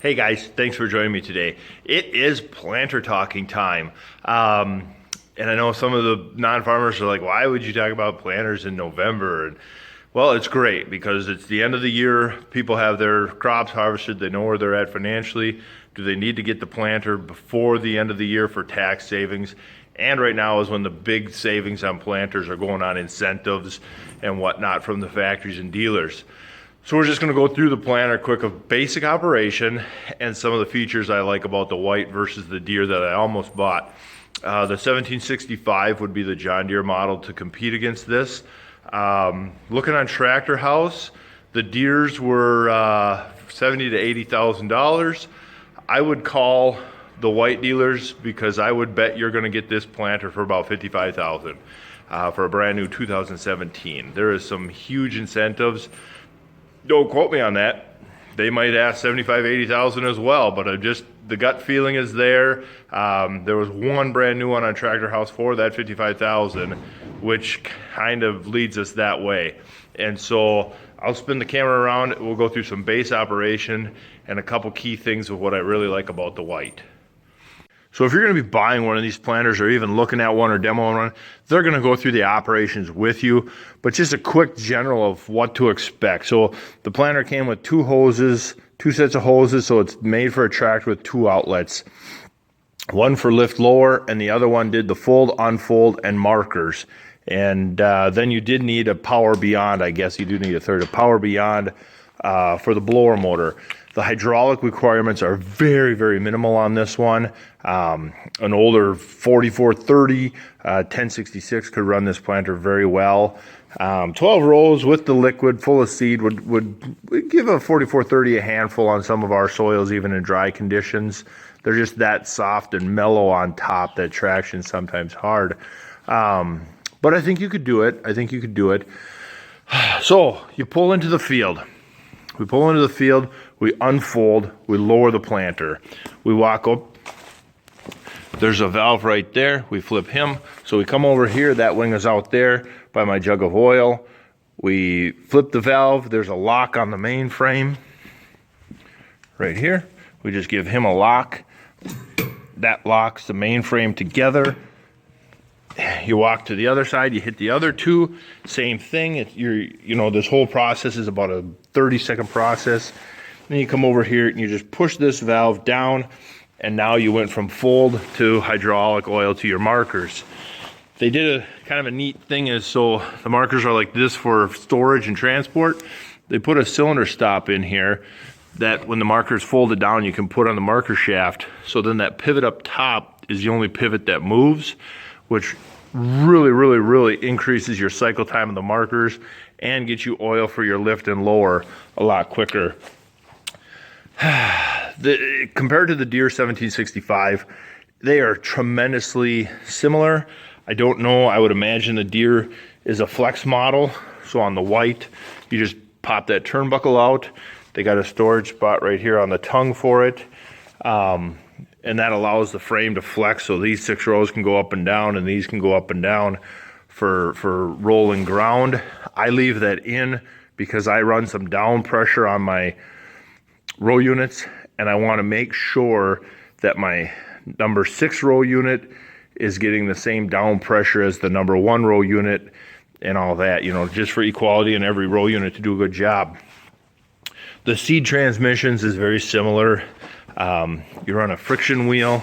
Hey guys, thanks for joining me today. It is planter talking time. And I know some of the non-farmers are like, why would you talk about planters in November? And well, it's great because it's the end of the year. People have their crops harvested. They know where they're at financially. Do they need to get the planter before the end of the year for tax savings? And right now is when the big savings on planters are going on incentives and whatnot from the factories and dealers. So we're just going to go through the planter quick of basic operation and some of the features I like about the white versus the Deere that I almost bought. The 1765 would be the John Deere model to compete against this. Looking on Tractor House, the Deeres were $70,000 to $80,000. I would call the white dealers because I would bet you're going to get this planter for about $55,000 for a brand new 2017. There is some huge incentives. Don't quote me on that. They might ask $75,000, $80,000 as well, but the gut feeling is there. There was one brand new one on Tractor House for that $55,000, which kind of leads us that way. And so I'll spin the camera around. We'll go through some base operation and a couple key things of what I really like about the white. So if you're going to be buying one of these planters or even looking at one or demoing one, they're going to go through the operations with you. But just a quick general of what to expect. So the planter came with two sets of hoses. So it's made for a tractor with two outlets. One for lift lower and the other one did the fold, unfold, and markers. And then you did need a power beyond. I guess you do need a third, a power beyond for the blower motor. The hydraulic requirements are very, very minimal on this one. An older 4430, 1066 could run this planter very well. 12 rows with the liquid full of seed would give a 4430 a handful on some of our soils, even in dry conditions. They're just that soft and mellow on top that traction's sometimes hard. But I think you could do it. So you pull into the field. We pull into the field, we unfold, we lower the planter. We walk up, there's a valve right there, we flip him. So we come over here, that wing is out there by my jug of oil. We flip the valve, there's a lock on the main frame. Right here, we just give him a lock. That locks the main frame together. You walk to the other side, you hit the other two, same thing. This whole process is about a 30-second process. Then you come over here and you just push this valve down, and now you went from fold to hydraulic oil to your markers. They did a kind of a neat thing is, so the markers are like this for storage and transport. They put a cylinder stop in here that when the marker is folded down, you can put on the marker shaft. So then that pivot up top is the only pivot that moves, which really increases your cycle time of the markers and gets you oil for your lift and lower a lot quicker. Compared to the Deere 1765, they are tremendously similar. I don't know, I would imagine the Deere is a flex model. So on the white, you just pop that turnbuckle out. They got a storage spot right here on the tongue for it. And that allows the frame to flex, so these 6 rows can go up and down, and these can go up and down for rolling ground. I leave that in because I run some down pressure on my row units, and I want to make sure that my number 6 row unit is getting the same down pressure as the number 1 row unit and all that, just for equality and every row unit to do a good job. The seed transmissions is very similar. You run a friction wheel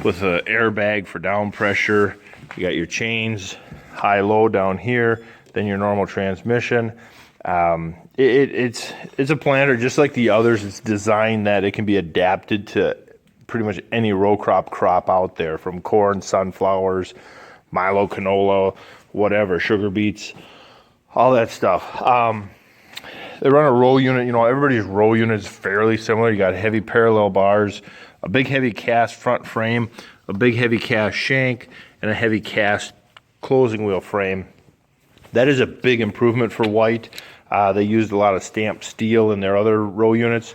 with an airbag for down pressure. You got your chains, high, low down here, then your normal transmission. It's a planter just like the others. It's designed that it can be adapted to pretty much any row crop out there, from corn, sunflowers, milo, canola, whatever, sugar beets, all that stuff. They run a row unit, everybody's row unit is fairly similar. You got heavy parallel bars, a big heavy cast front frame, a big heavy cast shank, and a heavy cast closing wheel frame. That is a big improvement for white. They used a lot of stamped steel in their other row units.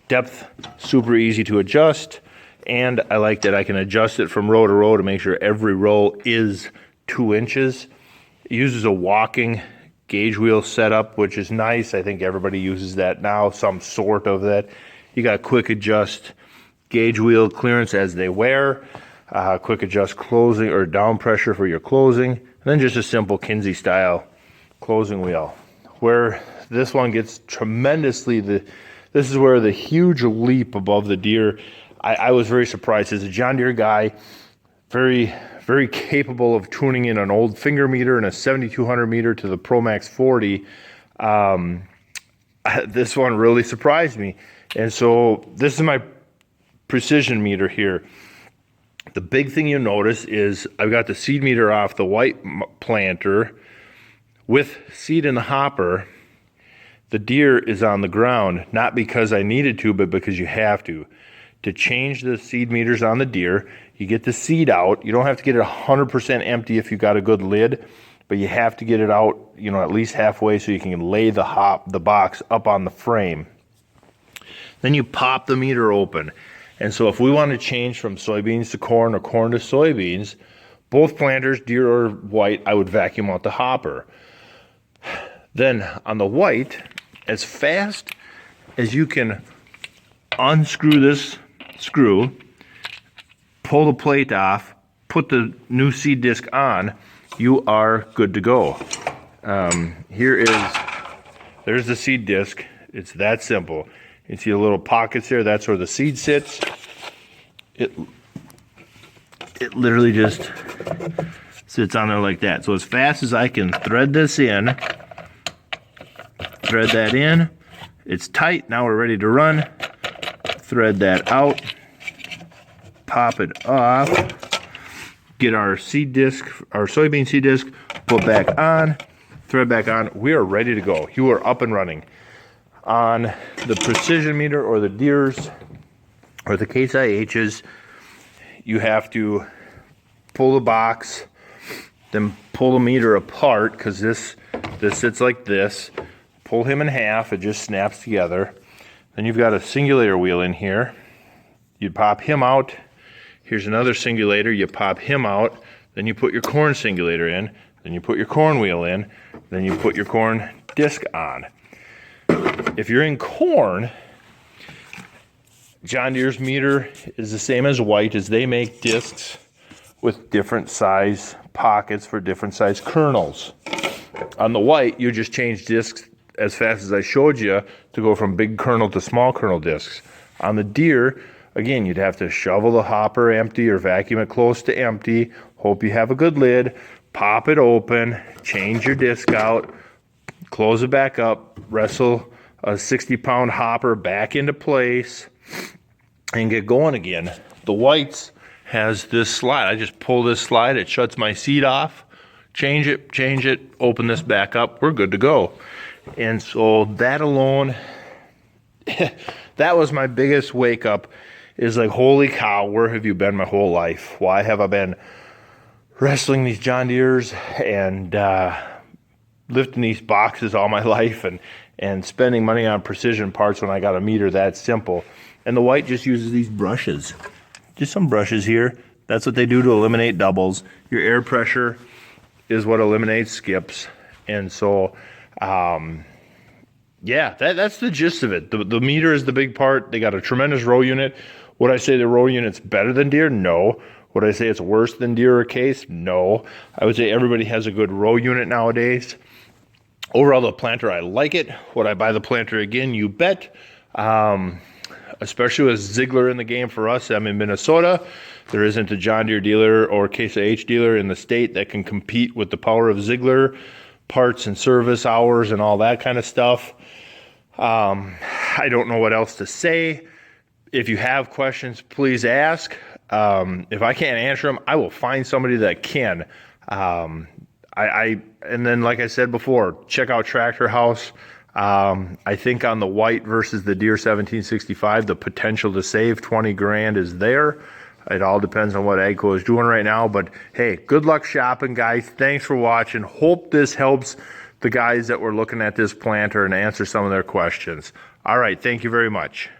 Depth, super easy to adjust. And I like that I can adjust it from row to row to make sure every row is 2 inches. It uses a walking gauge wheel setup, which is nice. I think everybody uses that now, some sort of that. You got quick adjust gauge wheel clearance as they wear, quick adjust closing or down pressure for your closing, and then just a simple Kinsey style closing wheel. Where this one gets tremendously, this is where the huge leap above the Deere. I was very surprised. As a John Deere guy, very, very capable of tuning in an old finger meter and a 7200 meter to the Pro Max 40. This one really surprised me. And so this is my precision meter here. The big thing you'll notice is I've got the seed meter off the white planter with seed in the hopper. The Deere is on the ground, not because I needed to, but because you have to. To change the seed meters on the Deere, you get the seed out. You don't have to get it 100% empty if you've got a good lid, but you have to get it out, you know, at least halfway so you can lay the box up on the frame. Then you pop the meter open. And so if we want to change from soybeans to corn or corn to soybeans, both planters, Deere or white, I would vacuum out the hopper. Then on the white, as fast as you can unscrew this screw, pull the plate off, put the new seed disc on, you are good to go. There's the seed disc. It's that simple. You see the little pockets there, that's where the seed sits. It literally just sits on there like that. So as fast as I can thread this in, thread that in, it's tight, now we're ready to run. Thread that out, pop it off, get our seed disc, our soybean seed disc, put back on, thread back on. We are ready to go. You are up and running. On the precision meter or the Deere's or the Case IH's, you have to pull the box, then pull the meter apart because this sits like this. Pull him in half, it just snaps together. Then you've got a singulator wheel in here. You pop him out. Here's another singulator. You pop him out. Then you put your corn singulator in. Then you put your corn wheel in. Then you put your corn disc on. If you're in corn, John Deere's meter is the same as white, as they make discs with different size pockets for different size kernels. On the white, you just change discs as fast as I showed you to go from big kernel to small kernel discs. On the Deere, again, you'd have to shovel the hopper empty or vacuum it close to empty, hope you have a good lid, pop it open, change your disc out, close it back up, wrestle a 60-pound hopper back into place, and get going again. The whites has this slide. I just pull this slide, it shuts my seed off, change it, open this back up, we're good to go. And so that alone, that was my biggest wake up, is like, holy cow, where have you been my whole life? Why have I been wrestling these John Deeres and lifting these boxes all my life and spending money on precision parts when I got a meter that simple? And the white just uses these brushes, just some brushes here. That's what they do to eliminate doubles. Your air pressure is what eliminates skips. And so yeah, that's the gist of it. The meter is the big part. They got a tremendous row unit. Would I say the row unit's better than Deere? No. Would I say it's worse than Deere or Case? No. I would say everybody has a good row unit nowadays. Overall, the planter, I like it. Would I buy the planter again? You bet. Especially with Ziegler in the game for us. I'm in Minnesota. There isn't a John Deere dealer or Case IH dealer in the state that can compete with the power of Ziegler parts and service hours and all that kind of stuff. I don't know what else to say. If you have questions, please ask. If I can't answer them, I will find somebody that can. And then, like I said before, check out Tractor House. I think on the white versus the Deere 1765, the potential to save 20 grand is there. It all depends on what AGCO is doing right now. But hey, good luck shopping, guys. Thanks for watching. Hope this helps the guys that were looking at this planter and answer some of their questions. All right, thank you very much.